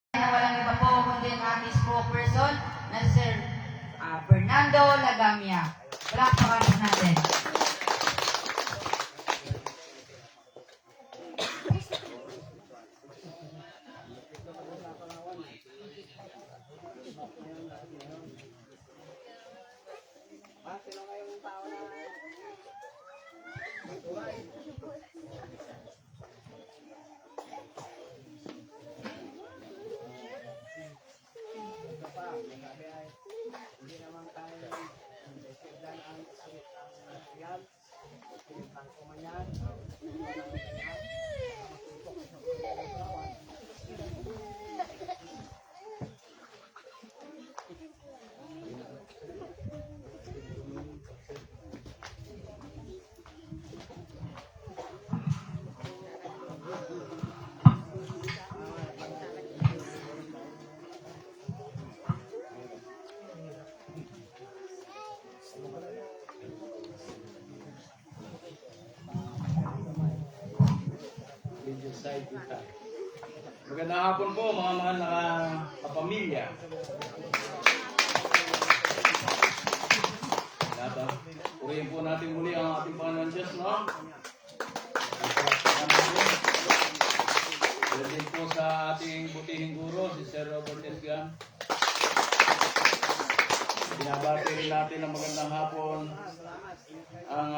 Na walang iba po kundi ang ating spokesperson na si Sir Fernando Lagamia. Palakpakan po natin. Magandang hapon po mga mahal na kapamilya. Purihin po natin muli ang ating Panginoon Diyos, no? Purihin po sa ating butihing guro, si Sir Robert Edgar. Binabati rin natin ng magandang hapon ang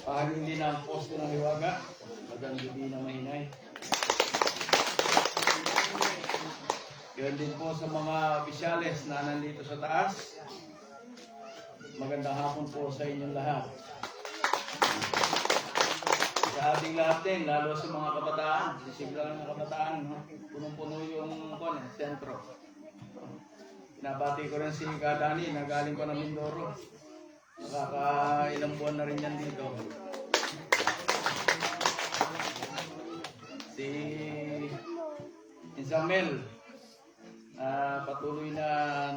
pahagindi ng posto ng Hiwaga. Magandang gabi na mahinay. Yun din po sa mga opisyales na nandito sa taas. Magandang hapon po sa inyong lahat. Sa ating lahat din, lalo sa mga kabataan, sisigla ng kabataan, no? Punong-puno yung sentro. Pinabati ko rin si Kadani na galing pa ng Mindoro. Nakakailang buwan na rin yan dito. Si Isabel, patuloy na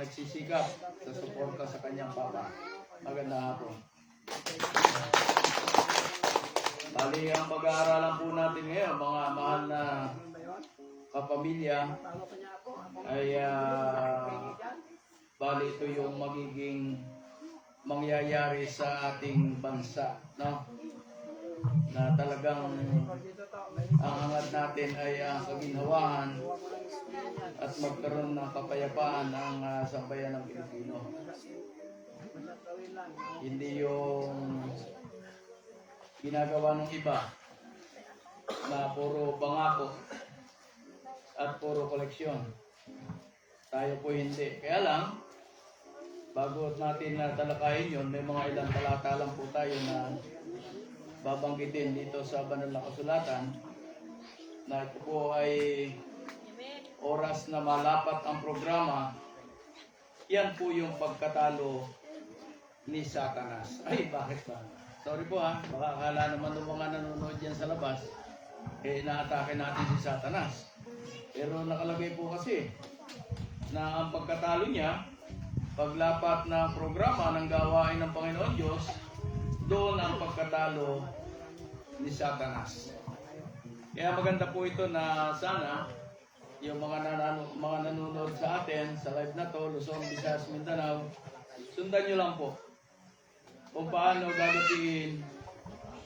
nagsisikap sa suporta sa kanyang papa. Magandang hapon. Bali, ang pag-aaralan po natin ngayon, mga mahal na kapamilya, ay bali ito yung magiging mangyayari sa ating bansa, no? Na talagang ang hangad natin ay ang kaginhawahan at magkaroon ng kapayapaan ang sambayan ng Pilipino. Hindi yung ginagawa ng iba na puro pangako at puro koleksyon. Tayo po hindi. Kaya lang, bago natin talakayin yun, may mga ilang talata lang po tayo na babanggitin dito sa banal na kasulatan na ito po ay oras na malapat ang programa. Yan po yung pagkatalo ni Satanas. Ay, bakit ba? Sorry po ha, baka akala naman ng mga nanonood yan sa labas, naatake natin si Satanas. Pero nakalagay po kasi na ang pagkatalo niya, paglapat ng programa ng gawain ng Panginoon Diyos, doon ang pagkatalo ni Satanas. Kaya maganda po ito na sana yung mga nanonood sa atin sa live na to, Luzon, Visayas, Mindanao, sundan nyo lang po kung paano gagapiin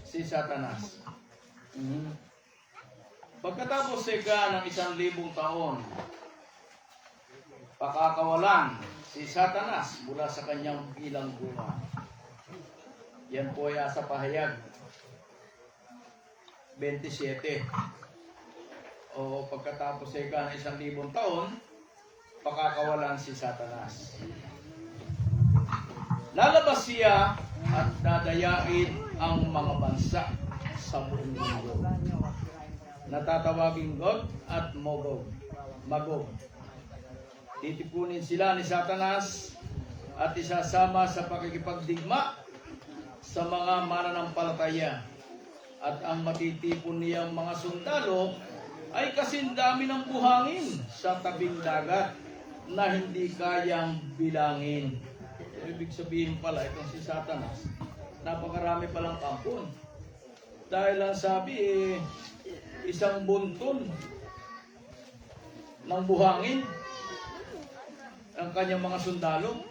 si Satanas. Pagkatapos ng 1,000 taon, pakakawalan si Satanas mula sa kanyang bilang bunga. Yan po ay sa pahayag 27. O pagkatapos ng 1,000 taon, pakakawalan si Satanas. Lalabas siya at dadayain ang mga bansa sa buong mundo. Natatawaging Gog at Magog. Titipunin sila ni Satanas at isasama sa pakikipagdigma sa mga mananampalataya. At ang matitipon niyang mga sundalo ay kasindami ng buhangin sa tabing dagat na hindi kayang bilangin. Ibig sabihin pala itong si Satanas, napakarami palang kampon. Dahil ang sabi, isang bunton ng buhangin ang kanyang mga sundalo.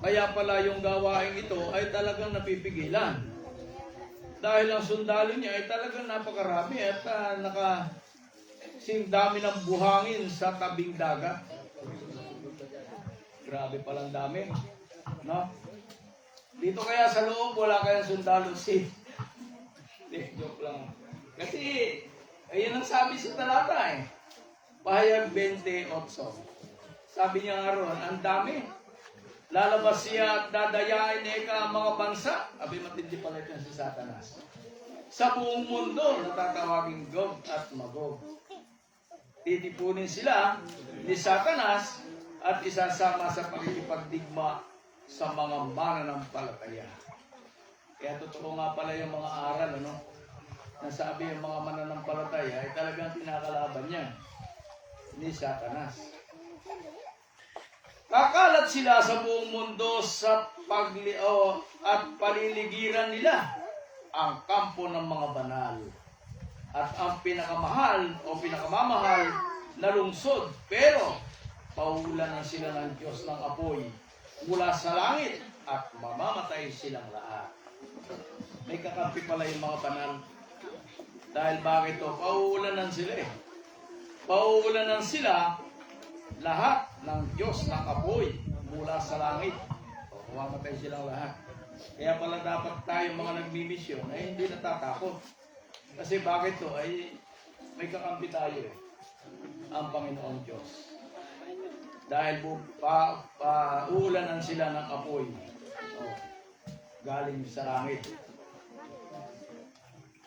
Kaya pala yung gawain ito ay talagang napipigilan. Dahil ang sundalo niya ay talagang napakarami at nakasing dami ng buhangin sa tabing dagat. Grabe palang dami. No? Dito kaya sa loob, wala kayang sundalo si. Joke lang. Kasi, ayun ang sabi sa talata eh. Pahayag 28. Sabi niya nga ron, ang dami. Lalabas siya at dadayain ang mga bansa. Abi matindi pala ito si Satanas. Sa buong mundo, natatawaging Gog at Magog. Titipunin sila ni Satanas at isasama sa pagkikipagdigma sa mga mananampalataya. Kaya totoo nga pala yung mga aral, ano? Nasabi yung mga mananampalataya ay talagang kinakalaban niya ni Satanas. Kakalat sila sa buong mundo sa at paliligiran nila ang kampo ng mga banal at ang pinakamamahal na lungsod. Pero pauulanan sila ng Diyos ng apoy mula sa langit at mamamatay silang lahat. May kakampi pala yung mga banal. Dahil bakit ito? Pauulanan sila eh. Pauulanan sila lahat ng Diyos ng apoy mula sa langit. O, mamatay silang lahat. Kaya pala dapat tayo mga nagmimisyon ay hindi natatakot. Kasi bakit to? Ay may kakampi tayo eh. Ang Panginoong Diyos. Dahil paulanan sila ng apoy. O, galing sa langit.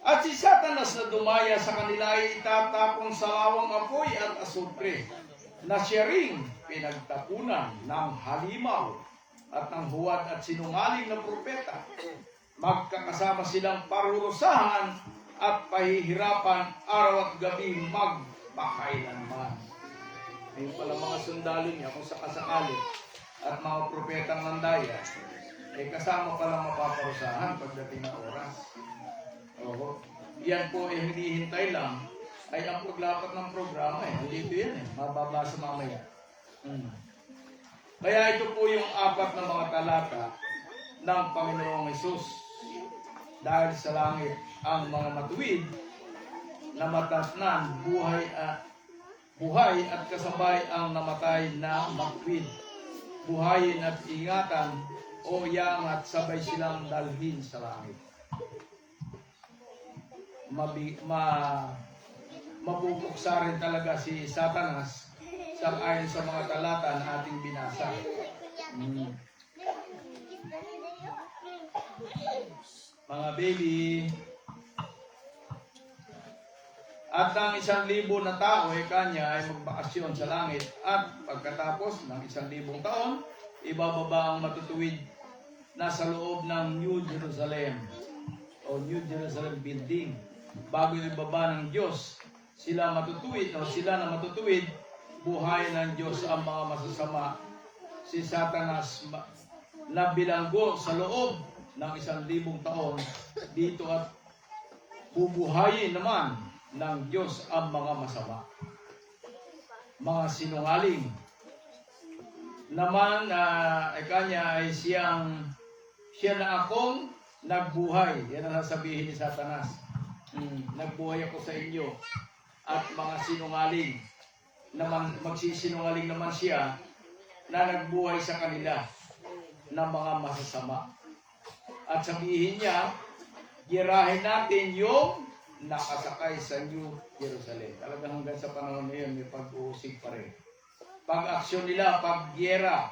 At si Satanas na dumaya sa kanila ay itatapon sa lawang apoy at asupre, na siya ring pinagtapunan ng halimaw at ng huwad at sinungaling na propeta. Magkakasama silang parurusahan at pahihirapan araw at gabi magpakailanman. Ayun pala mga sundalo niya kung sakasakali at mga propetang nandaya, ay kasama palang mapaparusahan pagdating ng oras. Oo. Yan po ay hinihintay lang ay ang paglapat ng programa eh. Dito yan eh. Mababasa mamaya. Kaya ito po yung 4 na mga talata ng Panginoong Hesus. Dahil sa langit ang mga matuwid na matatnan, buhay at kasabay ang namatay na makwid. Buhayin at ingatan o yangat sabay silang dalhin sa langit. Mapupuksa rin talaga si Satanas ayon sa mga talata na ating binasa. Mga baby. At ang 1,000 na tao ay kanya ay magbakasyon sa langit. At pagkatapos ng 1,000 taon, ibababa ang matutuwid na sa loob ng New Jerusalem o New Jerusalem building. Bago ibaba ng Diyos, sila na matutuwid, buhay ng Diyos ang mga masasama. Si Satanas na bilanggo sa loob ng 1,000 taon dito at bubuhayin naman ng Diyos ang mga masama. Mga sinungaling naman ay kanya ay siya na akong nagbuhay. Yan ang sasabihin ni Satanas. Nagbuhay ako sa inyo. At mga sinungaling naman, magsisinungaling naman siya na nagbuhay sa kanila na mga masasama. At sabihin niya, girahin natin yung nakasakay sa New Jerusalem. Talagang hanggang sa panahon na yun, may pag-uusig pa rin. Pag-aksyon nila, pag-gera,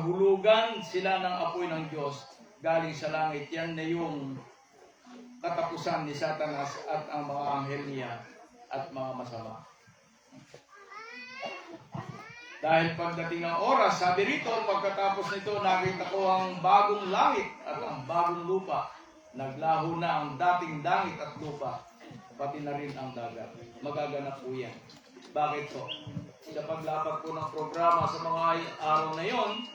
hulugan sila ng apoy ng Diyos galing sa langit. Yan na yung katapusan ni Satanas at ang mga anghel niya at mga masama. Dahil pagdating ng oras, sabi rito, pagkatapos nito, nakita ko ang bagong langit at ang bagong lupa. Naglaho na ang dating langit at lupa, pati na rin ang dagat. Magaganap po yan. Bakit po? Sa paglapat po ng programa sa mga araw na yon,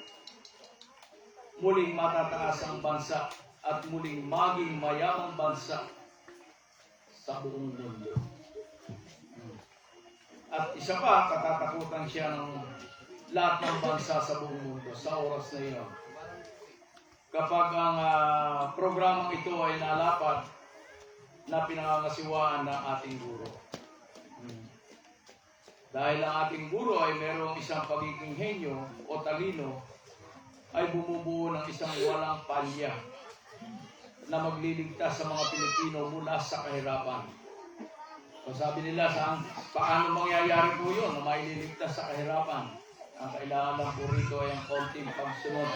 muling matataas ang bansa at muling maging mayamang bansa sa buong mundo. At isa pa, katatakutan siya ng lahat ng bansa sa buong mundo sa oras na iyon. Kapag ang programang ito ay nalapat na pinangangasiwaan ng ating guro. Dahil ang ating guro ay mayroong isang pagiging henyo o talino, ay bumubuo ng isang walang palya na magliligtas sa mga Pilipino mula sa kahirapan. So sabi nila, paano mangyayari po yun na maililigtas sa kahirapan? Ang kailangan lang po rito ay ang konting pagsunod.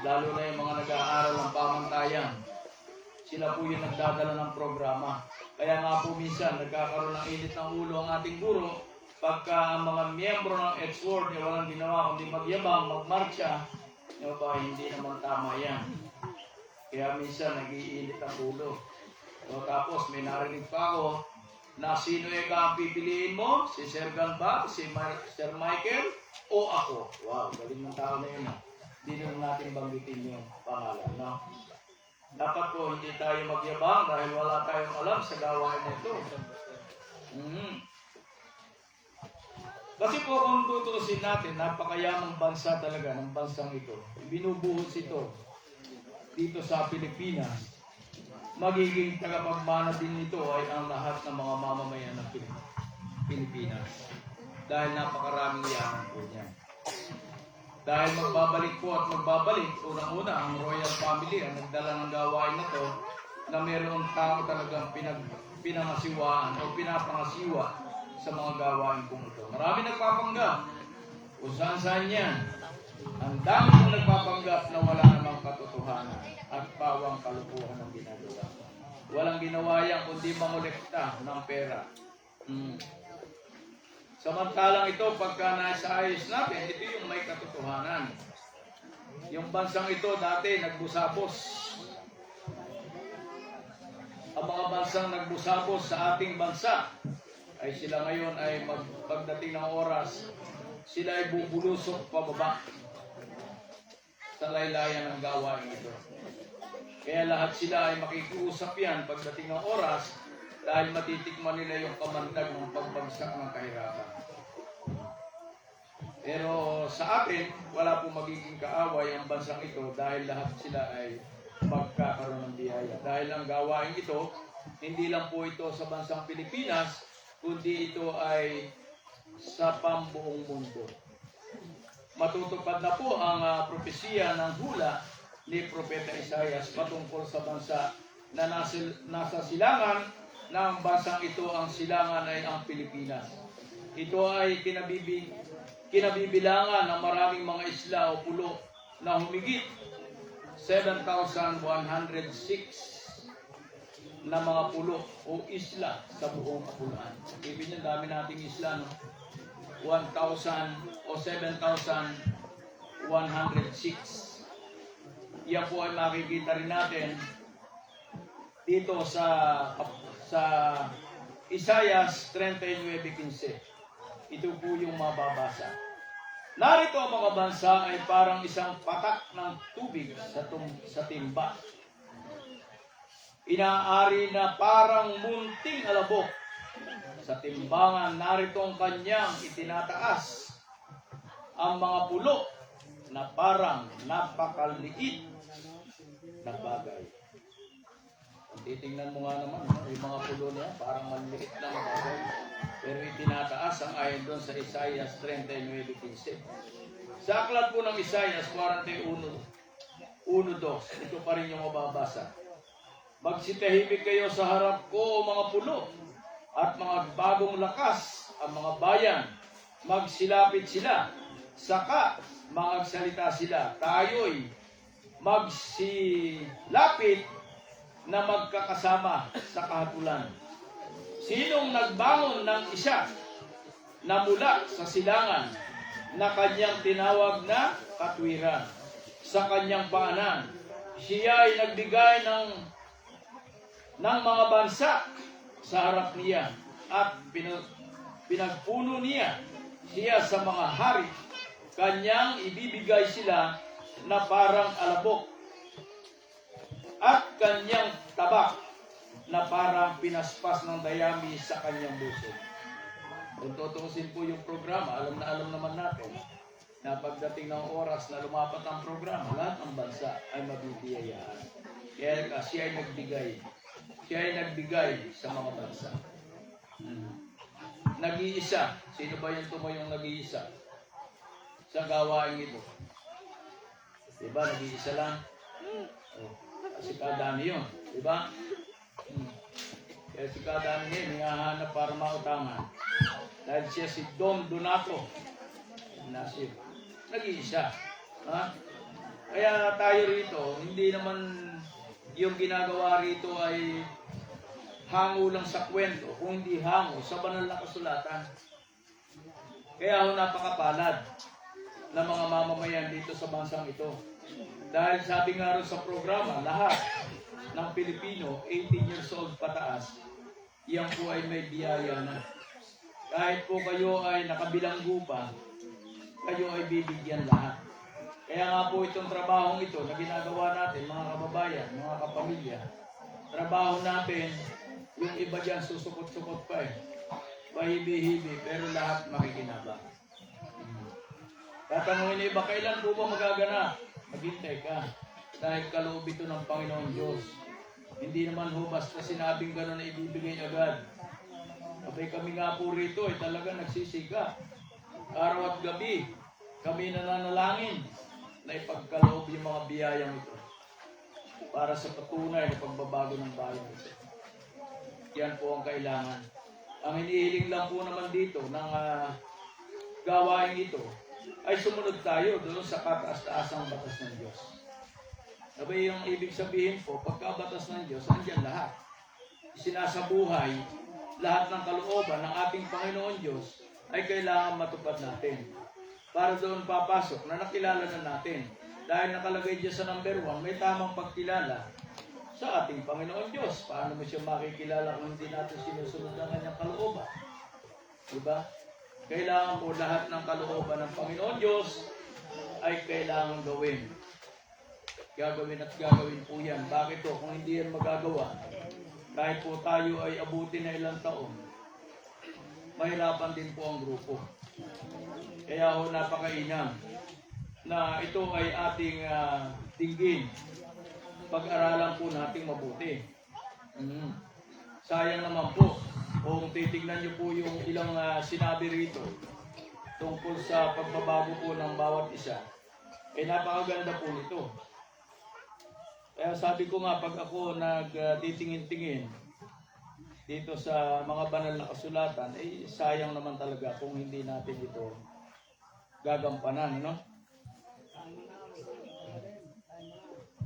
Lalo na yung mga nag-aaral ng pamantayan. Sila po yung nagdadala ng programa. Kaya nga po minsan, nagkakaroon ng init ng ulo ang ating guro pagka ang mga miyembro ng X-Word ay walang ginawa kundi magyabang, magmarcha, hindi naman tama yan. Kaya minsan, nag-iinit ang ulo. So, tapos, may narinig pa ako na sino yung ang pipiliin mo? Si Sir Gan ba? Si Sir Michael? O ako? Wow, galing ng tao na yun. Hindi na natin banggitin yung pangalan. No? Dapat po hindi tayo magyabang dahil wala tayong alam sa gawain na ito. Kasi po kung tutuusin natin, napakayamang bansa talaga ng bansang ito. Binubuhos ito dito sa Pilipinas. Magiging tagapagmana din nito ay ang lahat ng mga mamamayan ng Pilipinas. Dahil napakaraming yaman po niya. Dahil magbabalik po at magbabalik, unang-una ang royal family ang nagdala ng gawain na to na mayroong tao talagang pinangasiwaan o pinapangasiwa sa mga gawain po ito. Marami nagpapanggap. Kung saan-saan yan. Ang dami pong nagpapanggap na wala namang katotohanan at pawang kalupuhan ang ginagawa. Walang ginawa yan kundi mangolekta ng pera. Samantalang ito, pagka nasa ayos natin, ito yung may katotohanan. Yung bansang ito dati nagbusabos. Ang mga bansang nagbusabos sa ating bansa ay sila ngayon ay pagdating ng oras, sila ay bubulusok pababa sa laylayan ng gawain ito. Kaya lahat sila ay makikiusap yan pagdating ng oras dahil matitikman nila yung kamandag ng pagbagsak ng kahirapan. Pero sa atin, wala po magiging kaaway ang bansang ito dahil lahat sila ay magkakaroon ng biyaya. Dahil ang gawain ito, hindi lang po ito sa bansang Pilipinas, kundi ito ay sa pambuong mundo. Matutupad na po ang propesiya ng hula ni Propeta Isaias patungkol sa bansa na nasa silangan ng bansang ito. Ang silangan ay ang Pilipinas. Ito ay kinabibilangan ng maraming mga isla o pulo na humigit 7,106 na mga pulo o isla sa buong kapuluan. Ibig niya, dami nating isla, no? 1,000 o 7,106. Yan po ay makikita rin natin dito sa Isaias 39:15. Ito po yung mababasa. Narito ang mga bansa ay parang isang patak ng tubig sa timba. Inaari na parang munting alabok. Sa timbangan, narito ang kanyang itinataas. Ang mga pulo na parang napakaliit na bagay. Kung titingnan mo nga naman, yung mga pulo niya, parang maliit na bagay. Pero itinataas ang ayon doon sa Isaias 39:15. Sa aklat po ng Isaias 41:1-2, ito pa rin yung mababasa. Magsitahimik kayo sa harap ko, o mga pulo, at mga bagong lakas ang mga bayan. Magsilapit sila, saka magsalita sila. Tayo'y magsilapit na magkakasama sa kahatulan. Sinong nagbangon ng isa na mula sa silangan na kanyang tinawag na katwiran sa kanyang paanan? Siya ay nagbigay ng mga bansa sa harap niya at pinagpuno niya siya sa mga hari. Kanyang ibibigay sila na parang alabok at kanyang tabak na parang pinaspas ng dayami sa kanyang busog. Kung tutuusin po yung programa, alam naman natin na pagdating ng oras na lumapat ang programa, lahat ng bansa ay mabibiyayaan. Kaya siya ay nagbigay. Siya ay nagbigay sa mga bansa. Nag-iisa. Sino ba yung tumayong nag-iisa sa gawain ito? Diba? Nag-iisa lang. Oh. Si Kadami yun. Diba? Kaya si Kadami yun, hinahanap para mautangan. Dahil siya si Dom Donato. Nasib. Nag-iisa. Ha? Kaya tayo rito, hindi naman yung ginagawa rito ay hango lang sa kwento, kung hindi hango sa banal na kasulatan. Kaya ako napakapalad ng mga mamamayan dito sa bansang ito. Dahil sabi nga rin sa programa, lahat ng Pilipino, 18 years old pataas, yan po ay may biyaya na. Kahit po kayo ay nakabilanggo pa, kayo ay bibigyan lahat. Kaya nga po itong trabahong ito na ginagawa natin, mga kababayan, mga kapamilya, trabaho natin, yung iba dyan susukot-sukot pa eh. Pahibi-hibi, pero lahat makikinabang. Tatanungin niyo iba, kailan po ba magaganap? Maghintay ka. Dahil kaloob ito ng Panginoon Diyos. Hindi naman ho basta sinabing gano'n na ibibigay agad. Abay kami nga po rito ay talaga nagsisiga. Araw at gabi, kami nananalangin na ipagkaloob yung mga biyayang ito para sa patunay na pagbabago ng bayan ito. Yan po ang kailangan. Ang hinihiling lang po naman dito ng gawain ito ay sumunod tayo doon sa kataas-taasang batas ng Diyos. Sabay yung ibig sabihin po, pagkabatas ng Diyos, andyan lahat. Sinasabuhay lahat ng kalooban ng ating Panginoon Diyos ay kailangan matupad natin. Para doon papasok na nakilala na natin. Dahil nakalagay dyan sa number 1, may tamang pagkilala sa ating Panginoon Diyos. Paano mo siya makikilala kung hindi natin sinusunod ang kanyang kalooban? Diba? Kailangan po lahat ng kalooban ng Panginoon Diyos ay kailangan gawin. Gagawin at gagawin po yan. Bakit po? Kung hindi yan magagawa, kahit po tayo ay abutin na ilang taon, mahirapan din po ang grupo. Kaya ho napakainam na ito ay ating dinggin. Pag-aralan po natin mabuti. Sayang naman po kung titignan niyo po yung ilang sinabi rito tungkol sa pagbabago po ng bawat isa. Napakaganda po nito. Kaya sabi ko nga, pag ako nagtitingin-tingin dito sa mga banal na kasulatan, sayang naman talaga kung hindi natin ito gagampanan, no?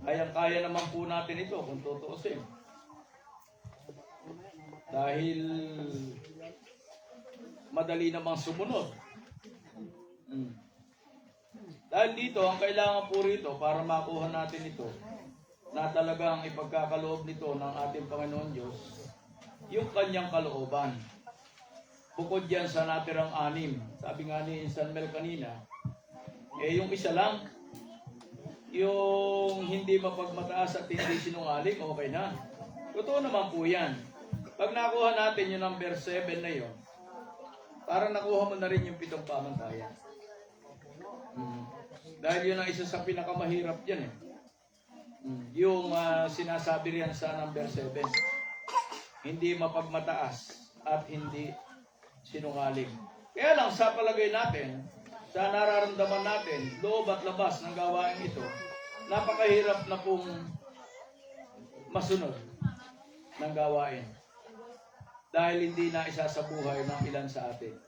Kaya naman po natin ito kung tutuusin. Dahil madali namang sumunod. Dahil dito, ang kailangan po rito para makuha natin ito, na talagang ipagkakaloob nito ng ating Panginoon Diyos, yung kanyang kalooban. Bukod yan sa natirang 6, sabi nga ni Insan Mel kanina, yung isa lang, yung hindi mapagmataas at hindi sinungaling, okay na. Totoo naman po yan. Pag nakuha natin yung number 7 na yun, para nakuha mo na rin yung 7 pamantayan. Dahil yun ang isa sa pinakamahirap dyan eh. Yung sinasabi riyan sa number 7. Hindi mapagmataas at hindi sinungaling. Kaya lang sa palagay natin, sa nararamdaman natin, loob at labas ng gawain ito, napakahirap na pong masunod ng gawain. Dahil hindi na isa sa buhay ng ilan sa atin.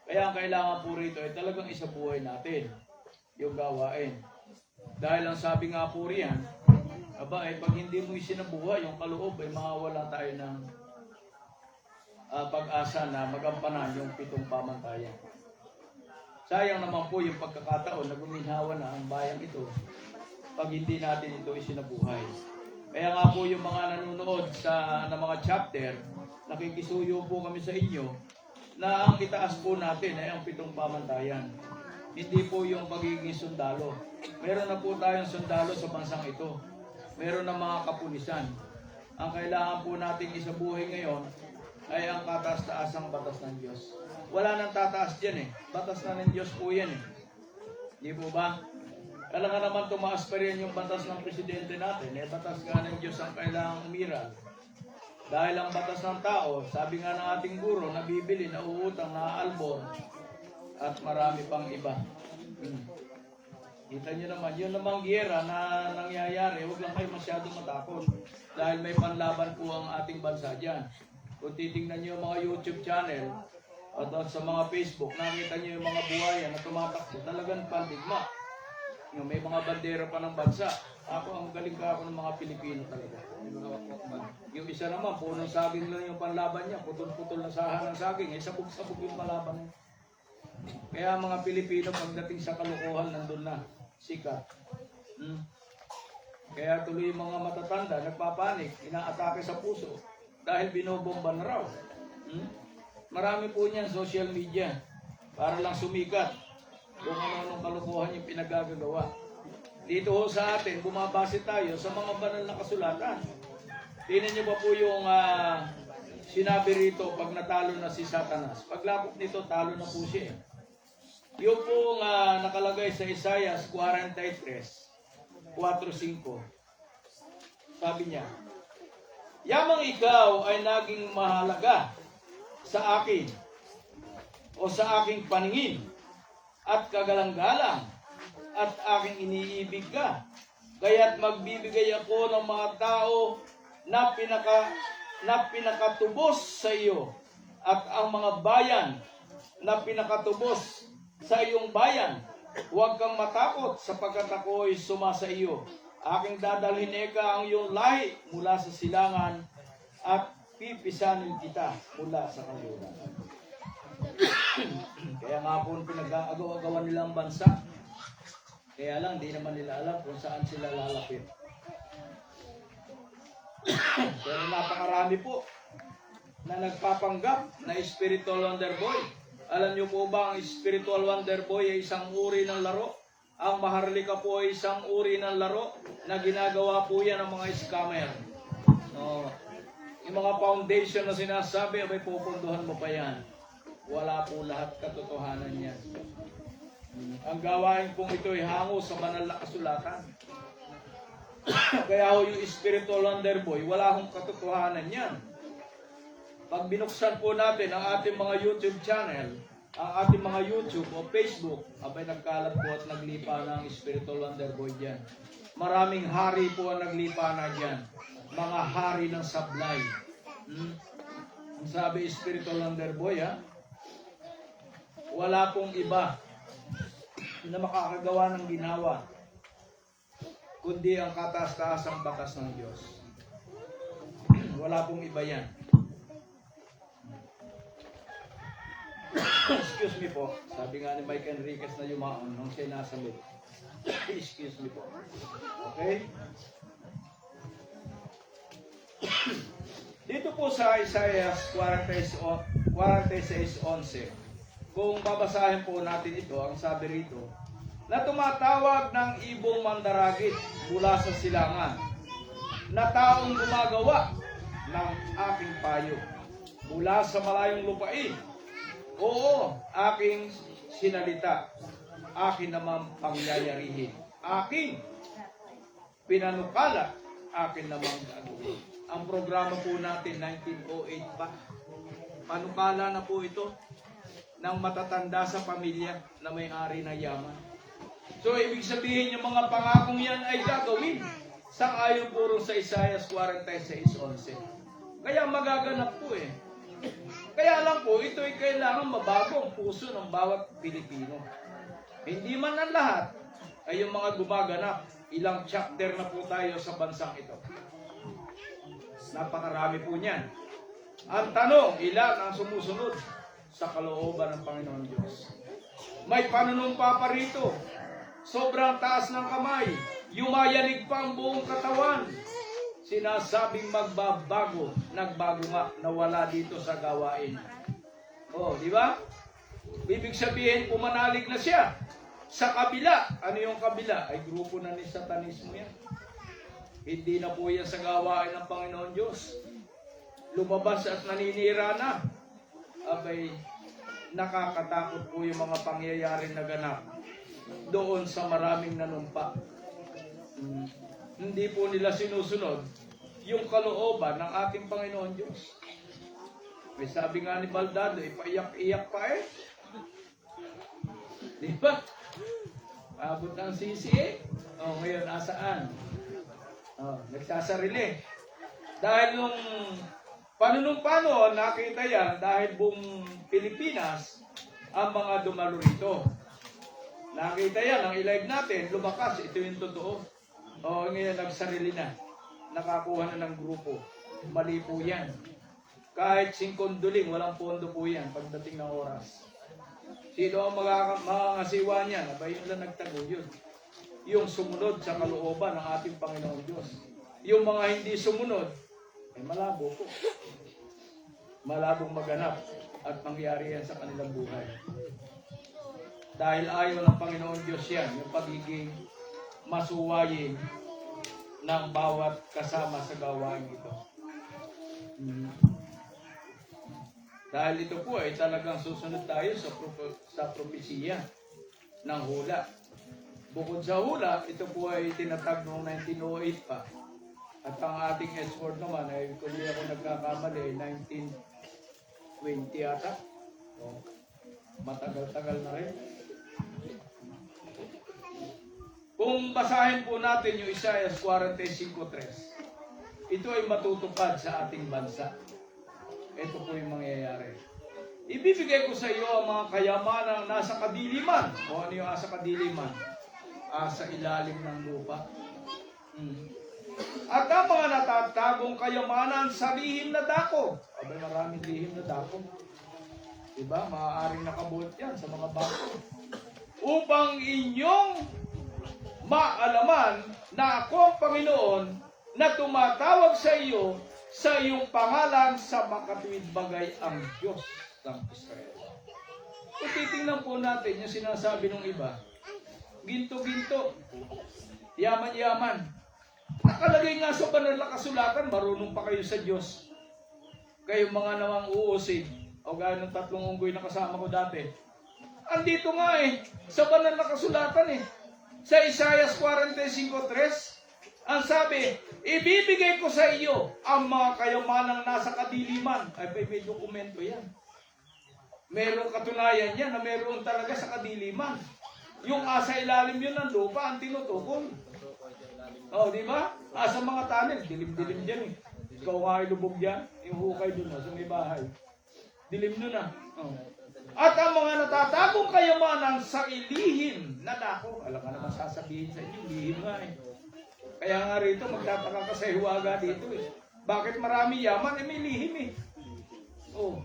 Kaya ang kailangan po rito ay talagang isabuhay natin yung gawain. Dahil ang sabi nga po riyan, pag hindi mo isinabuhay yung kaloob, ay mawawala tayo ng pag-asa na magampanan yung 7 pamantayan. Sayang naman po yung pagkakataon na guminhawa na ang bayang ito pag hindi natin ito isinabuhay. Kaya nga po yung mga nanonood na mga chapter, nakikisuyo po kami sa inyo na ang itaas po natin ay ang 7 pamantayan. Hindi po yung pagiging sundalo. Meron na po tayong sundalo sa bansang ito. Meron na mga kapulisan. Ang kailangan po nating isabuhay ngayon ay ang kataas-taasang batas ng Diyos. Wala nang tataas dyan eh. Batas na ng Diyos po yan eh. Di po ba? Kailangan naman tumaas pa rin yung batas ng presidente natin. Eh, batas nga ng Diyos ang kailangang umiral. Dahil ang batas ng tao, sabi nga ng ating guro, nabibili, nauutang, naaalbor, at marami pang iba. Kita nyo naman, yun namang giyera na nangyayari, huwag lang kayo masyadong matakot. Dahil may panlaban po ang ating bansa dyan. Kung titingnan nyo yung mga YouTube channel, at sa mga Facebook, nakita nyo yung mga buhaya na tumatakbo, talagang pandigma. Yung may mga bandera pa ng bansa. Ako, ang galing ka ako ng mga Pilipino talaga. Yung isa naman, punong saging lang yung panlaban niya, putol-putol na sahan ng saging, eh sabog-sabog yung malaban niya. Kaya mga Pilipino, pagdating sa kalokohan, nandun na, sikat. Kaya tuloy yung mga matatanda, nagpapanik, inaatake sa puso, dahil binobomba na raw. Marami po niyan social media, para lang sumikat, kung ano-anong kalokohan yung pinagagagawa. Dito ho sa atin, bumabase tayo sa mga banal na kasulatan. Tingnan niyo ba po yung sinabi rito pag natalo na si Satanas? Paglapok nito, talo na po siya. Yung po nakalagay sa Isaiah 43, 4-5. Sabi niya, yamang ikaw ay naging mahalaga sa akin o sa aking paningin at kagalang-galang at aking iniibig ka. Kaya't magbibigay ako ng mga tao na pinakatubos sa iyo at ang mga bayan na pinakatubos sa iyong bayan. Huwag kang matakot sapagkat ako'y sumasa iyo. Aking dadalhin eka ang iyong lahi mula sa silangan at pipisanin kita mula sa kanluran. Kaya nga po pinag-agaw-agawan nilang bansa. Kaya lang, di naman nila alam kung saan sila lalapit. Pero napakarami po na nagpapanggap na spiritual wonder boy. Alam niyo po ba ang spiritual wonder boy ay isang uri ng laro? Ang Maharlika po ay isang uri ng laro na ginagawa po yan ng mga scammer. Yung mga foundation na sinasabi, may pupunduhan mo pa yan. Wala po lahat katotohanan yan. Ang gawain pong ito ay hango sa banal na kasulatan. Kaya ho yung spiritual wonder boy, wala hong katotohanan yan. Pag binuksan po natin ang ating mga YouTube channel, ang ating mga YouTube o Facebook, abay nagkalat po at naglipa na ang spiritual wonder boy dyan. Maraming hari po ang naglipa na dyan. Mga hari ng sablay. Sabi spiritual wonder boy, wala pong iba na makakagawa ng ginawa kundi ang kataas-taasang batas ng Diyos. Wala pong iba yan. Excuse me po. Sabi nga ni Mike Enriquez na yumaon nung siya nasa loob. Excuse me po. Okay? Dito po sa Isaiah 46:11, kung babasahin po natin ito, ang sabi rito, na tumatawag ng ibong mandaragit mula sa silangan, na taong gumagawa ng aking payo mula sa malayong lupain. Oo, aking sinalita, akin naman pangyayarihin, aking pinanukala, akin naman gagawin. Ang programa po natin 1908 pa. Panukala na po ito ng matatanda sa pamilya na may-ari na yaman. So, ibig sabihin yung mga pangakong yan ay gagawin. Sang-ayon puro sa Isaiah 46:11. Kaya magaganap po eh. Kaya lang po, ito ay kailangan mabago ang puso ng bawat Pilipino. Hindi man ang lahat ay yung mga gumaganap. Ilang chapter na po tayo sa bansang ito. Napakarami po niyan. Ang tanong, ilan ang sumusunod sa kalooban ng Panginoon Diyos? May panunumpa pa rito. Sobrang taas ng kamay. Yumayanig pa ang buong katawan. Sinasabing magbabago. Nagbago nga. Nawala dito sa gawain. Di ba? Ibig sabihin, pumanalig na siya. Sa kabila. Ano yung kabila? Ay grupo na ni Satanismo yan. Hindi na po yan sa gawain ng Panginoon Diyos. lumabas at naninira na. Abay, nakakatakot po yung mga pangyayari na ganap doon sa maraming nanumpa. Hindi po nila sinusunod yung kalooban ng ating Panginoon Diyos. May sabi nga ni Baldado, ipaiyak-iyak pa eh. Di ba? Abot ng sisi eh. O, ngayon, asaan? Nagsasarili. Dahil nung panunong-pano, nakita yan, dahil buong Pilipinas, ang mga dumalo rito. Nakita yan, ang ilive natin, lumakas, ito yung totoo. O, ngayon, nagsarili na. Nakakuha na ng grupo. Mali po yan. Kahit singkonduling, walang pondo po yan pagdating ng oras. Sino ang makakasiwa niyan? Aba, yun lang nagtaguyod. Yung sumunod sa kalooban ng ating Panginoon Diyos. Yung mga hindi sumunod, ay malabo po. Malabong maganap at mangyari yan sa kanilang buhay. Dahil ayaw ng Panginoon Diyos yan, yung pagiging masuwayin ng bawat kasama sa gawain ito. Dahil ito po ay talagang susunod tayo sa propesiya ng hula. Bukod sa hula, ito po ay tinatag noong 1908 pa. At ang ating S-word naman ay, kung hindi ako nagkakamali, 1920 ata. O, matagal-tagal na rin. Kung basahin po natin yung Isaiah 45:3, ito ay matutupad sa ating bansa. Ito po yung mangyayari. Ibibigay ko sa iyo ang mga kayamanang nasa kadiliman. O ano yung nasa kadiliman? Sa ilalim ng lupa. At ang mga natatagong kayamanan sa lihim na dako. Abay, maraming lihim na dako. Diba? Maaaring nakabuhat yan sa mga bako. Upang inyong maalaman na ako ang Panginoon na tumatawag sa iyo sa iyong pangalan sa makatuwid bagay ang Diyos ng Israel. Kung titingnan po natin yung sinasabi ng iba, ginto-ginto, yaman-yaman. Nakalagay nga sa banal na kasulatan, marunong pa kayo sa Diyos. Kayong mga nawang uusig, o gaya ng 3 unggoy na kasama ko dati. Andito nga eh, sa banal na kasulatan eh. Sa Isaiah 45:3, ang sabi, ibibigay ko sa iyo ang mga kayamanang nasa kadiliman. Ay, may dokumento yan. Merong katunayan yan na meron talaga sa kadiliman. Yung asa ilalim yun ng lupa, ang tinutukol. O, di ba? Sa mga tunnel, dilim-dilim dyan eh. Ikaw nga ay lubog dyan, yung hukay dun sa may bahay. Dilim nun ah. At ang mga natatagong kayamanan sa ilihim na dako. Alam ka naman sasabihin sa inyo, lihim nga eh. Kaya nga rito, magtataka ka sa hiwaga dito eh. Bakit marami yaman? May lihim eh. Oh.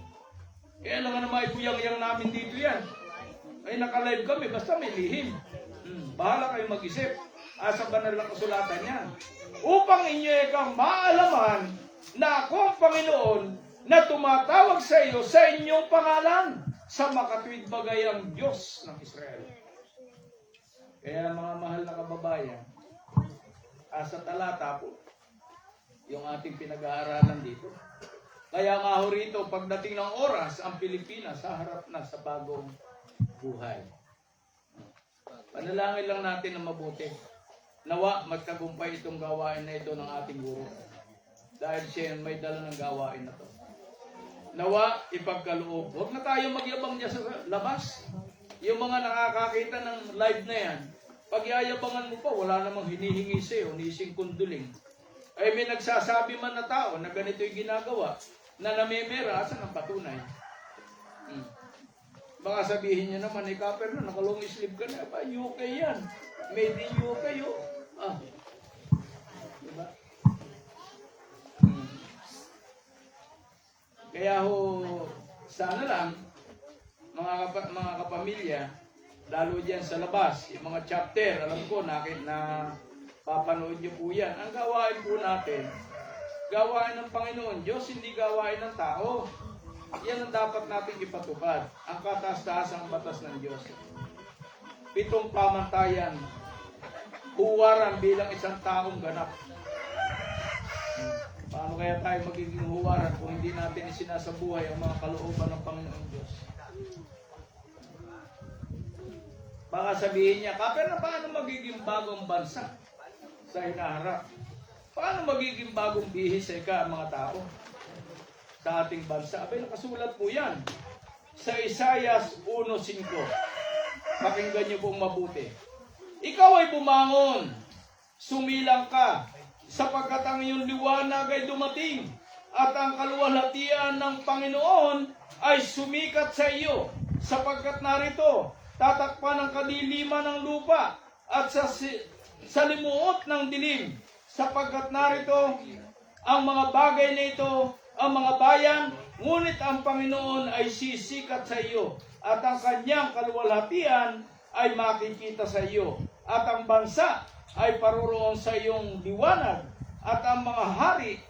Kaya alam nga naman ipuyang-yang namin dito yan. Ay naka-live kami, basta may lihim. Bahala kayo mag-isip. Sa banal na kasulatan yan. Upang inyo ikang maalaman na ako ang Panginoon na tumatawag sa iyo sa inyong pangalan sa makatuwid bagay ang Diyos ng Israel. Kaya mga mahal na kababayan, sa talata po, yung ating pinag-aaralan dito. Kaya nga ho rito, pagdating ng oras, ang Pilipinas haharap na sa bagong buhay. Panalangin lang natin na mabuti. Nawa, magtagumpay itong gawain na ito ng ating guro. Dahil siya may dala ng gawain na ito. Nawa, ipagkaloob. Huwag na tayo magyabang niya sa labas. Yung mga nakakakita ng live na yan, pag yayabangan mo pa, wala namang hinihingi sa'yo, nising kunduling. Ay may nagsasabi man na tao na ganito yung ginagawa, na namemera, asan ang patunay? Baka sabihin niya naman, kaper na, nakalong sleeve ka na, ba, UK yan. Made in UK yun. Diba? Kaya ho, sana lang, mga kapamilya, lalo dyan sa labas, yung mga chapter, alam ko, na papanood nyo po yan. Ang gawain po natin, gawain ng Panginoon Diyos, hindi gawain ng tao. Yan ang dapat natin ipatupad. Ang kataas-taasang batas ng Diyos. 7 pamantayan, huwaran bilang isang taong ganap. Paano Paano kaya tayo magiging huwaran kung hindi natin isinasabuhay ang mga kalooban ng Panginoon Diyos? Baka sabihin niya, Kaper, na paano magiging bagong bansa sa hinaharap? Paano magiging bagong bihis sa mga tao sa ating bansa? Abay, nakasulat po yan sa Isaias 1:5. Pakinggan niyo pong mabuti. Ikaw ay bumangon, sumilang ka, sapagkat ang iyong liwanag ay dumating, at ang kaluwalhatian ng Panginoon ay sumikat sa iyo, sapagkat narito, tatakpan ang kadiliman ng lupa, at sa limuot ng dilim, sapagkat narito, ang mga bagay na ito, ang mga bayan, ngunit ang Panginoon ay sisikat sa iyo, at ang kanyang kaluwalhatian ay makikita sa iyo, at ang bansa ay paroroon sa iyong liwanag, at ang mga hari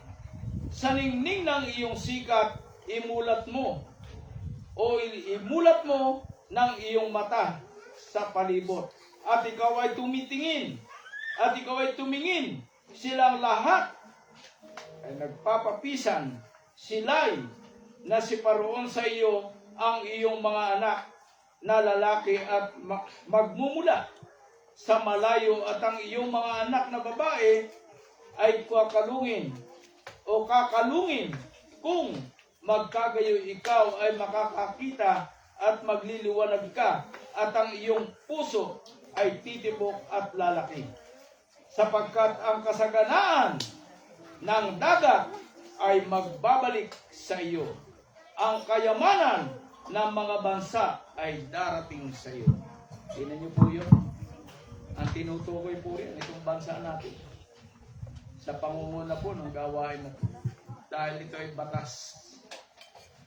sa ningning ng iyong sikat imulat mo ng iyong mata sa palibot, at ikaw ay tumingin silang lahat ay nagpapapisan, sila'y nasiparoon sa iyo ang iyong mga anak na lalaki at magmumula sa malayo, at ang iyong mga anak na babae ay kakalungin kung magkagayo ikaw ay makakakita at magliliwanag ka, at ang iyong puso ay titibok at lalaki. Sapagkat ang kasaganaan ng dagat ay magbabalik sa iyo. Ang kayamanan ng mga bansa ay darating sa iyo. Tingnan niyo po yun. Ang tinutukoy po rin itong bansa natin sa pangunguna po ng gawain na ito. Dahil ito ay batas.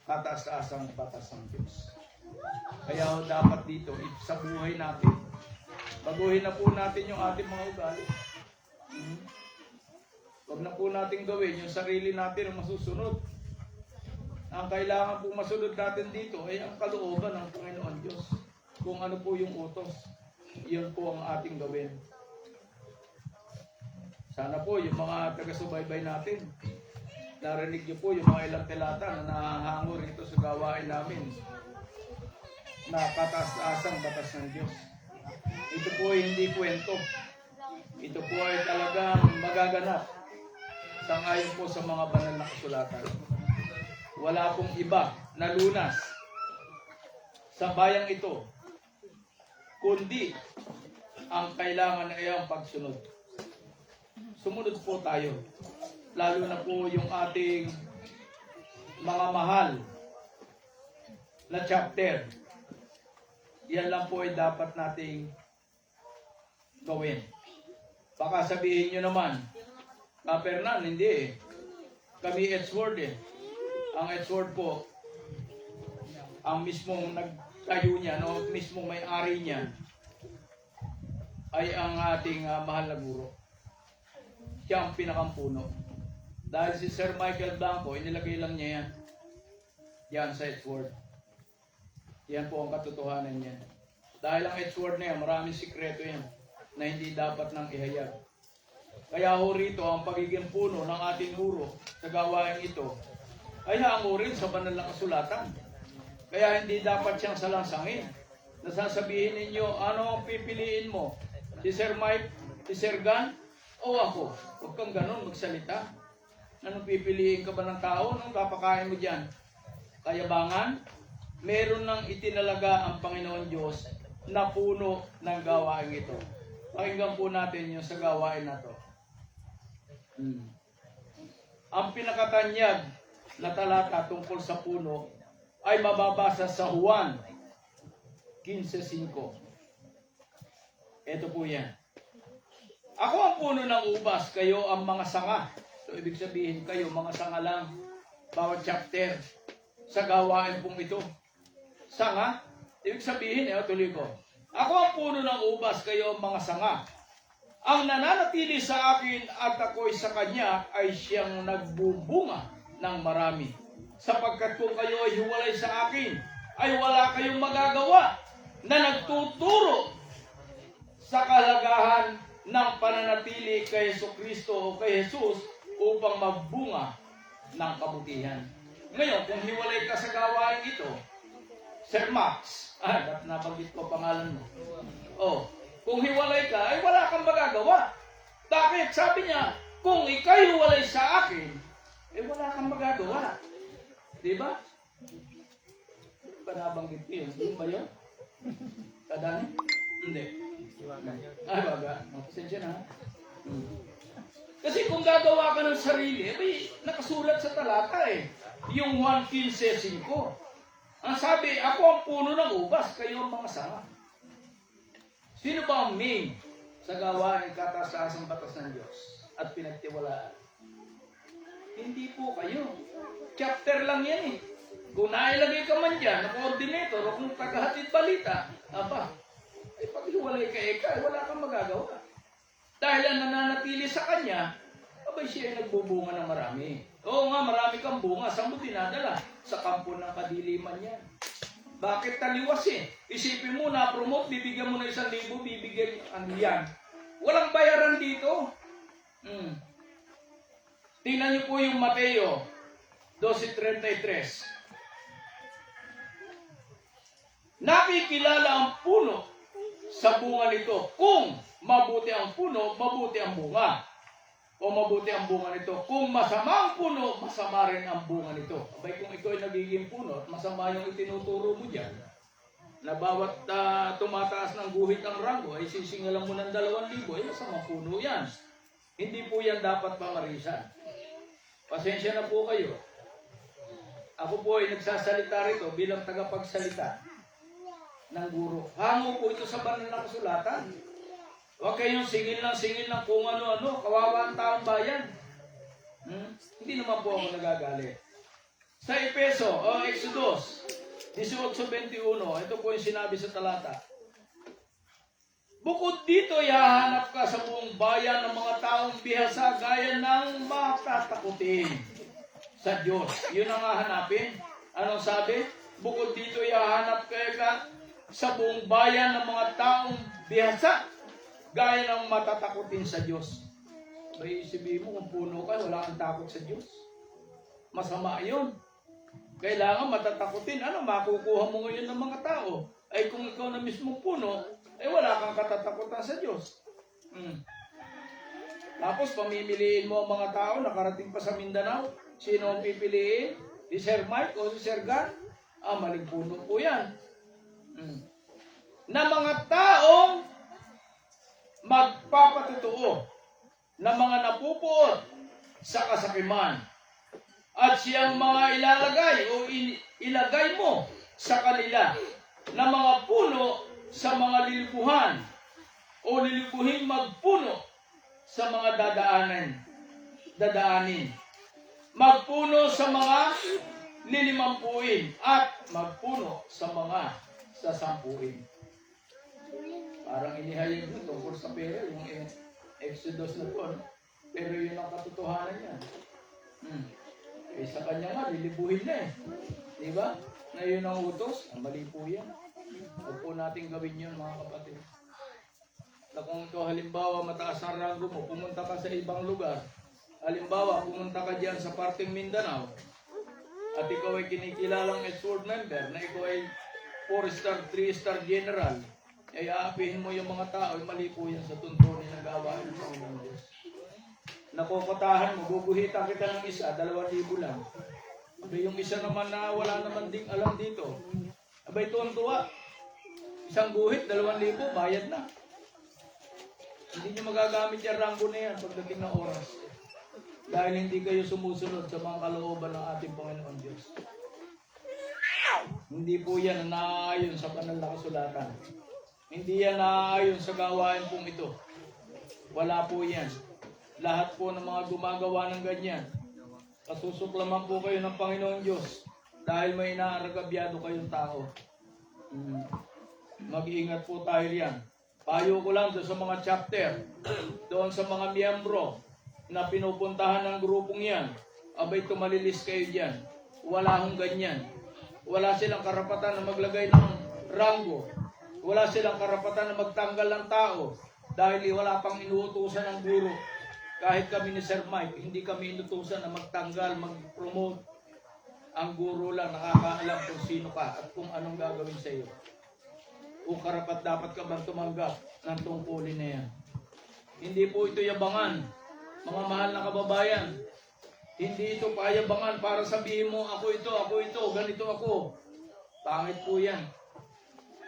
Kataas-taasang batas ng Diyos. Kaya dapat dito, sa buhay natin, baguhin na po natin yung ating mga ugali. Huwag na po natin gawin yung sarili natin ang masusunod. Ang kailangan po masunod natin dito ay ang kalooban ng Panginoon Diyos. Kung ano po yung utos, yun po ang ating gawin. Sana po yung mga taga-subaybay natin, narinig niyo po yung mga ilang telata na nahahango rito sa gawain namin na kataas-asang batas ng Diyos. Ito po ay hindi kwento. Ito po ay talagang magaganap sangayon po sa mga banal na kasulatan. Wala pong iba na lunas sa bayang ito, kundi ang kailangan ay ang pagsunod. Sumunod po tayo. Lalo na po yung ating mga mahal na chapter. Yan lang po ay dapat nating gawin. Baka sabihin nyo naman, Fernan, hindi eh. Kami Edward eh. Ang Edward po, ang mismong nagtayo niya, no, mismong may-ari niya, ay ang ating mahal na guro. Siya ang pinakampuno. Dahil si Sir Michael Blanco, inilagay lang niya yan. Yan sa Edward. Yan po ang katotohanan niya. Dahil ang Edward na yan, maraming sikreto yan na hindi dapat nang ihayag. Kaya ho rito, ang pagiging puno ng ating guro sa gawain ito ay hango rin sa banal na kasulatan. Kaya hindi dapat siyang salangsangin. Nasasabihin ninyo, ano ang pipiliin mo? Si Sir Mike, si Sir Gan, o ako? Huwag kang ganun magsalita. Anong pipiliin ka ba ng tao? Anong kapakain mo dyan? Kayabangan? Meron nang itinalaga ang Panginoon Diyos na puno ng gawain ito. Pakinggan po natin yung sa gawain na to. Ang pinakatanyag na talata tungkol sa puno ay mababasa sa Juan 15:5. Ito po yan. Ako ang puno ng ubas, kayo ang mga sanga. So, ibig sabihin kayo, mga sanga lang. Bawat chapter sa gawain pong ito. Sanga, ibig sabihin, tuloy ko. Ako ang puno ng ubas, kayo ang mga sanga. Ang nananatili sa akin at ako'y sa kanya ay siyang nagbubunga ng marami. Sapagkat kung kayo ay hiwalay sa akin, ay wala kayong magagawa na nagtuturo sa kalagahan ng pananatili kay Jesucristo o kay Jesus upang magbunga ng kabutihan. Ngayon, kung hiwalay ka sa gawain ito, Sir Max, nabanggit ko pangalan mo. Oh, kung hiwalay ka, ay wala kang magagawa. Bakit? Sabi niya, kung ikay hiwalay sa akin, eh wala kang magagawa. Diba? Ba nabanggit ko yun? Yun ba yun? Kadani? Hindi. Ay, baga. Pasensya na. Kasi kung gagawa ka ng sarili, may nakasulat sa talata eh. Yung 1:15:5. Ang sabi, ako ang puno ng ubas, kayo ang mga sanga. Sino ba ang main sa gawain kataas-taasang batas ng Diyos at pinagtiwalaan? Hindi po kayo. Chapter lang yan eh. Kung nailagay ka man dyan, na coordinator o kung tagahatid balita, ay paghiwalay ka eka, wala kang magagawa. Dahil ang nananatili sa kanya, siya ay nagbubunga ng marami. Oo nga, marami kang bunga. Saan mo dinadala? Sa kampo ng kadiliman yan. Bakit taliwas eh? Isipin mo, na-promote, bibigyan mo na 1,000, bibigyan yan. Walang bayaran dito. Tingnan niyo po yung Mateo 12:33. Nakikilala ang puno sa bunga nito. Kung mabuti ang puno, mabuti ang bunga. O mabuti ang bunga nito. Kung masama ang puno, masama rin ang bunga nito. Abay, kung ikaw ay nagiging puno at masama yung itinuturo mo dyan, na bawat tumataas ng guhit ang ranggo, ay sisingalan mo ng 2,000, ay masama puno yan. Hindi po yan dapat pamarisan. Pasensya na po kayo. Ako po ay nagsasalita rito bilang tagapagsalita ng guro. Hango po ito sa banal na kasulatan. Huwag kayong singil ng kung ano-ano. Kawawa ang taong bayan. Hindi naman po ako nagagalit. Sa Efeso, Exodus 18:21, ito po yung sinabi sa talata. Bukod dito, ihahanap ka sa buong bayan ng mga taong bihasa gaya ng matatakutin sa Diyos. Yun ang hahanapin. Anong sabi? Bukod dito, ihahanap ka sa buong bayan ng mga taong bihasa gaya ng matatakutin sa Diyos. May isipin mo kung puno ka, wala kang takot sa Diyos. Masama yun. Kailangan matatakutin. Ano, makukuha mo ngayon ng mga tao? Ay kung ikaw na mismo puno, ay wala kang katatakutan sa Diyos. Tapos pamimiliin mo ang mga tao, nakarating pa sa Mindanao. Sino ang pipiliin? Si Sir Mike o si Sir God? Maling puno po yan. Na mga taong magpapatutuo na mga napupuot sa kasakiman at siyang mga ilalagay o ilagay mo sa kanila na mga puno sa mga lilipuhan o lilipuhin magpuno sa mga dadaanin magpuno sa mga lilimampuin at magpuno sa mga sasampuin. Parang inihayag mo tungkol sa pera, yung Exodus na po, pero yun ang katotohanan niya. Sa kanya nga, lilibuhin na eh. Diba? Na yun ang utos, mali po yan. Huwag po natin gawin yun, mga kapatid. Na kung ikaw halimbawa mataas ang ranggo mo, pumunta ka sa ibang lugar. Halimbawa, pumunta ka dyan sa parting Mindanao, at ikaw ay kinikilalang S-Word member, na ikaw ay 4-star, 3-star general, ay aapihin mo yung mga tao, mali po yan sa tuntunin ng gawain ng Panginoon Diyos. Nakukotahan mo, guguhitan kita ng isa, 2,000 lang. Abay, yung isa naman na wala naman ding alam dito, abay, tuwan-tuwa. Isang guhit, 2,000, bayad na. Hindi nyo magagamit yung ranggo na yan pagdating ng oras. Dahil hindi kayo sumusunod sa mga kalooban ng ating Panginoon Diyos. Hindi po yan naayon sa banal na kasulatan. Hindi yan naayon sa gawain pong ito. Wala po yan. Lahat po ng mga gumagawa ng ganyan, kasusuklaman po kayo ng Panginoon Diyos dahil may inaaragabyado kayong tao. Mag-iingat po tayo riyan. Payo ko lang doon sa mga chapter, doon sa mga miyembro na pinupuntahan ng grupong yan, abay tumalilis kayo dyan. Wala hong ganyan. Wala silang karapatan na maglagay ng ranggo. Wala silang karapatan na magtanggal ng tao dahil wala pang inuutusan ng guro. kahit kami ni Sir Mike, hindi kami inutusan na magtanggal, mag-promote. Ang guro lang nakakaalam kung sino ka at kung anong gagawin sa iyo. O karapat dapat ka bang tumanggap ng tungkulin na yan. Hindi po ito yabangan, mga mahal na kababayan. Hindi ito payabangan para sabihin mo, ako ito, ganito ako. Pangit po yan.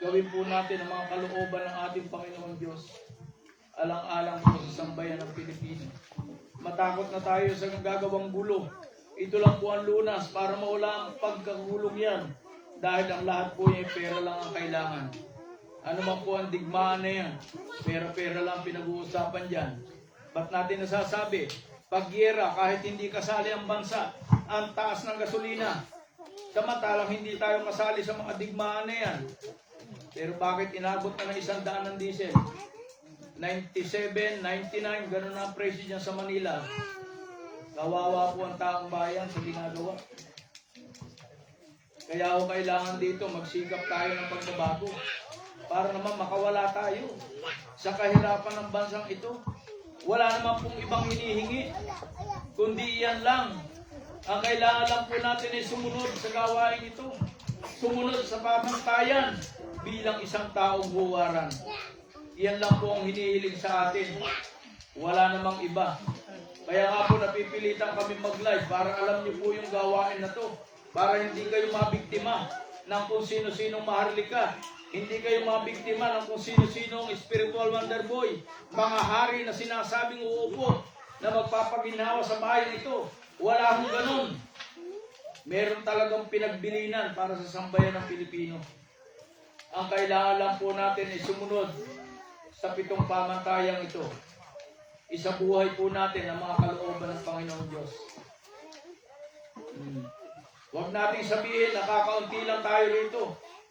Gawin po natin ang mga kalooban ng ating Panginoon Diyos. Alang-alang po sa sambayan ng Pilipino. Matakot na tayo sa gagawang gulo. Ito lang po ang lunas para mawala ang pagkagulong yan. Dahil ang lahat po niya, pera lang ang kailangan. Ano man po ang digmaan na yan, pera-pera lang pinag-uusapan dyan. Ba't natin nasasabi, pag giyera, kahit hindi kasali ang bansa, ang taas ng gasolina. Samantalang hindi tayo kasali sa mga digmaan na yan. Pero bakit inabot na ng 100 ng diesel? 97, 99, ganun na ang presyo dyan sa Manila. Kawawa po ang taong bayan sa ginagawa. Kaya ako kailangan dito, magsikap tayo ng pagbabago. Para naman makawala tayo sa kahirapan ng bansang ito. Wala naman pong ibang hinihingi, kundi iyan lang. Ang kailangan lang po natin ay sumunod sa gawain ito. Sumunod sa pamantayan bilang isang taong huwaran. Iyan lang po ang hinihiling sa atin. Wala namang iba. Kaya nga po napipilitan kami mag-live para alam niyo po yung gawain na to. Para hindi kayo mabiktima ng kung sino-sinong maharlika. Hindi kayo mabiktima ng kung sino-sinong spiritual wonder boy. Mga hari na sinasabing uupo na magpapaginhawa sa bayan ito. Wala hong ganun. Meron talagang pinagbilinan para sa sambayan ng Pilipino. Ang kailangan lang po natin ay sumunod sa 7 pamantayang ito. Isabuhay po natin ang mga kalooban ng Panginoon Diyos. Huwag nating sabihin, nakakaunti lang tayo rito.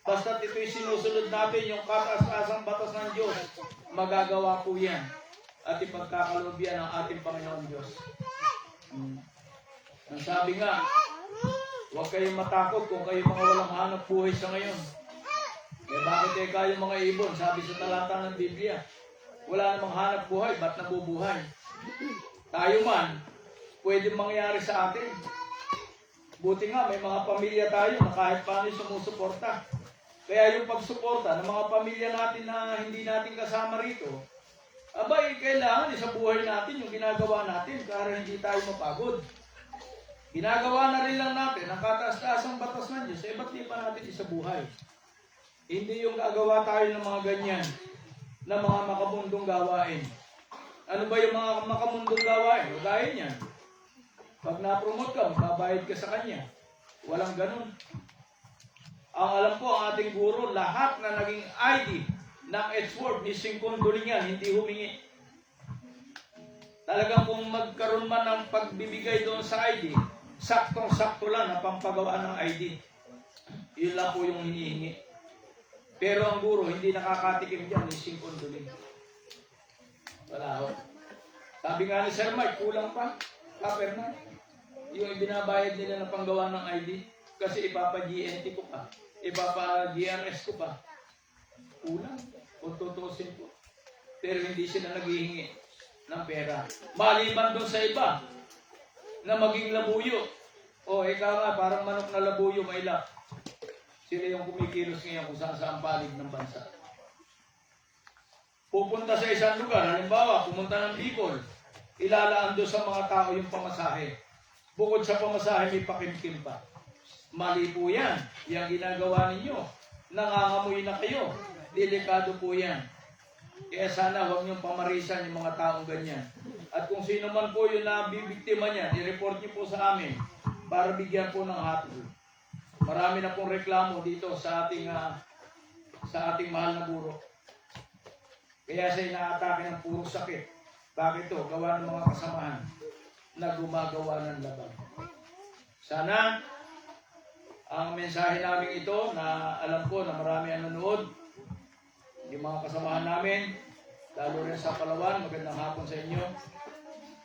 Basta ito'y sinusunod natin yung kataas-taasang batas ng Diyos. Magagawa po yan. At ipagkakaloob yan ng ating Panginoon Diyos. Ang sabi nga, huwag kayong matakot kung kayo mga walang hanap buhay sa ngayon. Eh bakit kayo mga ibon? Sabi sa talata ng Biblia. Wala namang hanap buhay, ba't nabubuhay? Tayo man, pwede mangyari sa atin. Buti nga, may mga pamilya tayo na kahit paano sumusuporta. Kaya yung pagsuporta ng mga pamilya natin na hindi natin kasama rito, abay, kailangan sa buhay natin yung ginagawa natin para hindi tayo mapagod. Ginagawa na rin lang natin ang kataas-taasang batas ng Diyos, ba't di pa natin isabuhay? Hindi yung gagawa tayo ng mga ganyan na mga makamundong gawain. Ano ba yung mga makamundong gawain? O gaya niyan. Pag na-promote ka, magbabayad ka sa kanya. Walang ganun. Ang alam po, ang ating guro, lahat na naging ID ng Edgeworth ni Singkong Dulingan, hindi humingi. Talagang kung magkaroon man ng pagbibigay doon sa ID, saktong-sakto lang na pampagawa ng ID. Yun lang po yung hinihingi. Pero ang guro, hindi nakakatikim dyan ni Singkong Dulingan. Wala ho. Sabi nga ni Sir Mike, kulang pa. Paper na. Yung ibinabayad nila na panggawa ng ID, kasi ipapa-GNT ko pa. Ipapa-GRS ko pa. Kulang. Kung tutusin ko. Pero hindi sila naghihingi ng pera. Maliban doon sa iba na maging labuyo. O, ikaw nga, parang manok na labuyo, may lap. Sila yung kumikilos ngayon kung saan palig ng bansa. Pupunta sa isang lugar, halimbawa, pumunta ng Bicol, ilalaan doon sa mga tao yung pamasahe. Bukod sa pamasahe, may pakimkim pa. Mali po yan. Yung ginagawa ninyo, nangangamoy na kayo. Delikado po yan. Kaya sana huwag niyong pamarisan yung mga taong ganyan. At kung sino man po yung nabibiktima niyan, i-report niyo po sa amin para bigyan po ng hatol. Marami na pong reklamo dito sa ating mahal na guro. Kaya siya inaatake ng puro sakit. Bakit to? Gawa ng mga kasamahan na gumagawa ng labag. Sana ang mensahe namin ito na alam ko na marami ang nanood, yung mga kasamahan namin, lalo rin sa Palawan, magandang hapon sa inyo,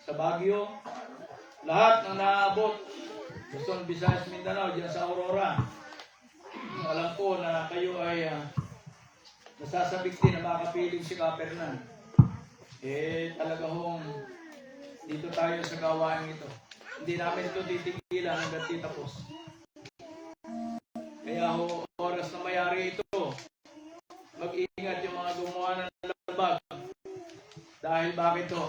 sa Baguio, lahat ng naabot, Luzon, Visayas, Mindanao, dyan sa Aurora. Alam ko na kayo ay nasasabik din na makapiling si Kapernan. Talaga hong Dito tayo sa gawain ito. Hindi namin ito titigilan hanggang titapos. Kaya ho, oras na mayari ito, mag-iingat yung mga gumawa ng labag. Dahil bakit to?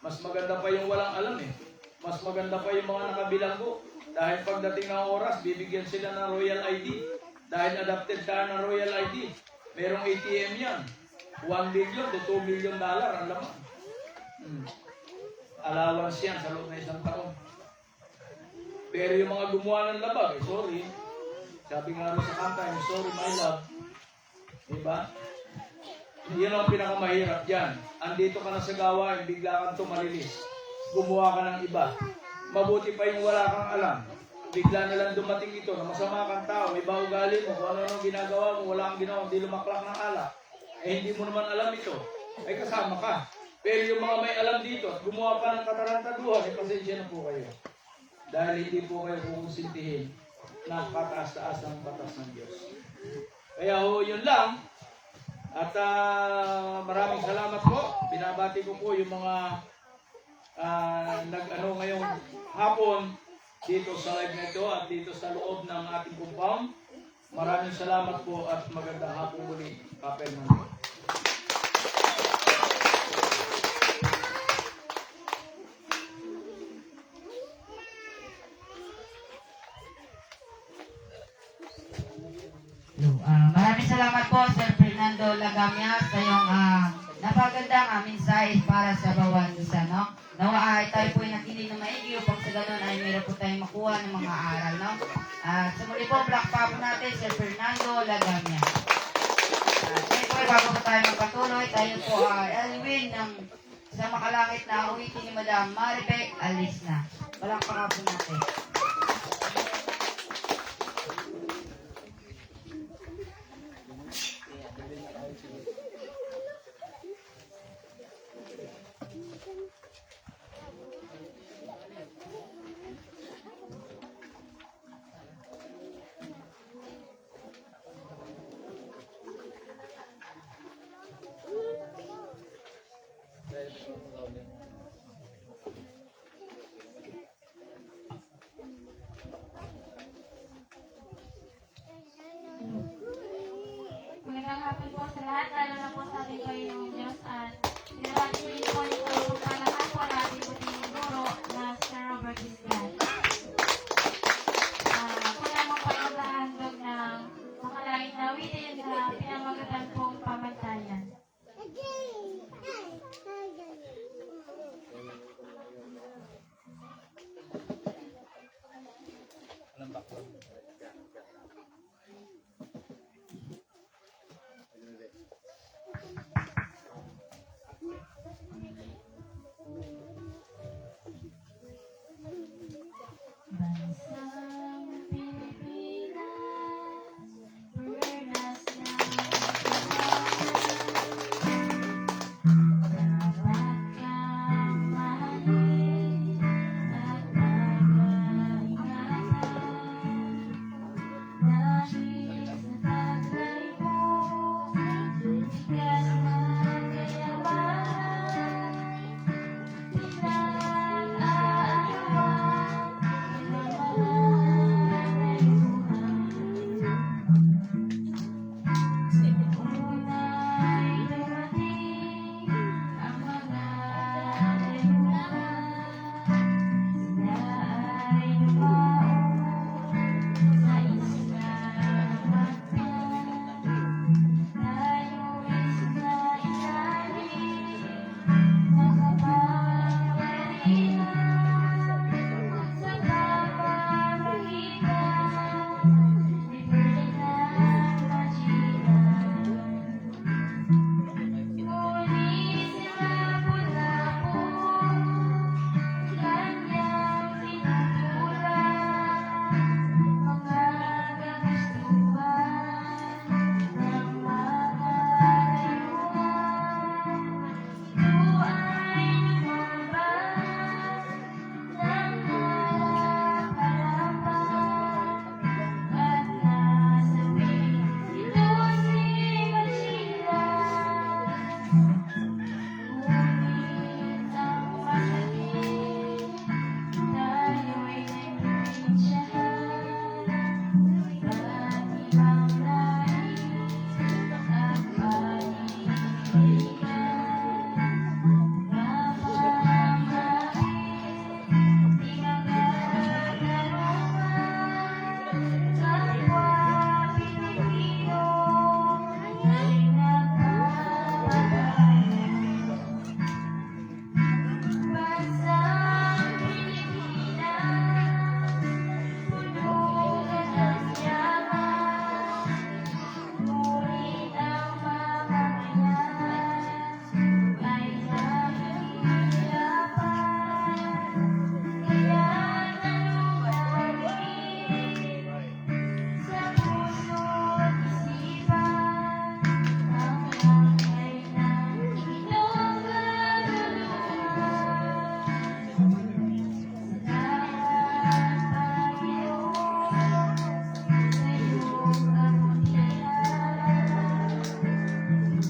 Mas maganda pa yung walang alam eh. Mas maganda pa yung mga nakabilanggo. Dahil pagdating ng oras, bibigyan sila ng Royal ID. Dahil adapted ka ng Royal ID. Merong ATM yan. 1 million to 2 million dollar ang laman. Allowance yan sa loob na isang taon. Pero yung mga gumawa ng labag, sorry. Sabi nga rin sa kanta, I'm sorry my love. Diba? Yun ang pinakamahirap dyan. Andito ka na sa gawain, bigla kang tumalilis. Gumawa ka ng iba. Mabuti pa yung wala kang alam. Bigla na lang dumating ito na masama kang tao, iba ugali mo, kung ano-ano ginagawa mo, wala kang ginawa, hindi lumaklak ng alak. Eh hindi mo naman alam ito. Ay kasama ka. Pero yung mga may alam dito at gumawa pa ng katarantaduhan, eh pasensya na po kayo. Dahil hindi po kayo kukonsintihin na kataas-taas ng batas ng Diyos. Kaya ho, yun lang. At maraming salamat po. Binabati ko po yung mga nag-ano ngayong hapon dito sa live na ito at dito sa loob ng ating compound. Maraming salamat po at magandang hapon muli. Kapel man. Maraming salamat po, Sir Fernando Lagamia, sa iyong napagandang mensahe para sa bawat isa, no? Nawa ay tayo po ay nakinig na maigi upang sa ganun ay meron po tayong makuha ng mga aral, no? Sa muli po, black pa po natin, Sir Fernando Lagamia. Tayo po, bago po tayo magpatuloy, tayo po Elwin ng sa makalangit na awitin ni Madam Maribe Alisna. Black pa po natin. Magandang hapon po sa lahat, lalo na po sa ating Panginoong Diyos at sinabati ko din po yung pagpalakas po natin po yung guro na Sir Robert Islan. Ako naman po yung nahandog ng makalangit na awitin na pinamagatan pong pamantayan. Alam ba ko?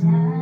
na